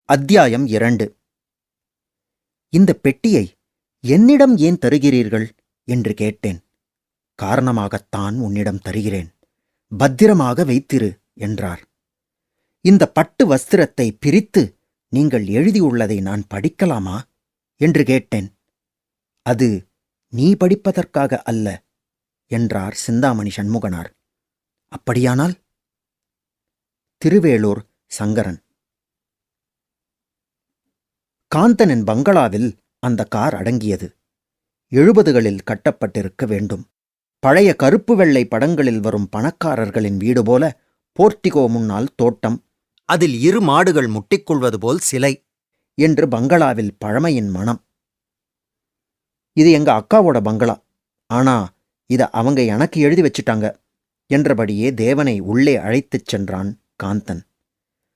அத்தியாயம் 2. இந்த பெட்டியை என்னிடம் ஏன் தருகிறீர்கள் என்று கேட்டேன். காரணமாகத்தான் உன்னிடம் தருகிறேன், பத்திரமாக வைத்திரு என்றார். இந்த பட்டு வஸ்திரத்தை பிரித்து நீங்கள் எழுதியுள்ளதை நான் படிக்கலாமா என்று கேட்டேன். அது நீ படிப்பதற்காக அல்ல என்றார் சிந்தாமணி சண்முகனார். அப்படியானால்? திருவேளூர் சங்கரன். காந்தனின் பங்களாவில் அந்த கார் அடங்கியது. 70களில் கட்டப்பட்டிருக்க வேண்டும். பழைய கருப்பு வெள்ளை படங்களில் வரும் பணக்காரர்களின் வீடு போல போர்ட்டிகோ முன்னால் தோட்டம், அதில் 2 மாடுகள் முட்டிக்கொள்வது போல் சிலை என்று பங்களாவில் பழமையின் மனம். இது எங்க அக்காவோட பங்களா, ஆனா இத அவங்க எனக்கு எழுதி வச்சிட்டாங்க என்றபடியே தேவனை உள்ளே அழைத்துச் சென்றான் காந்தன்.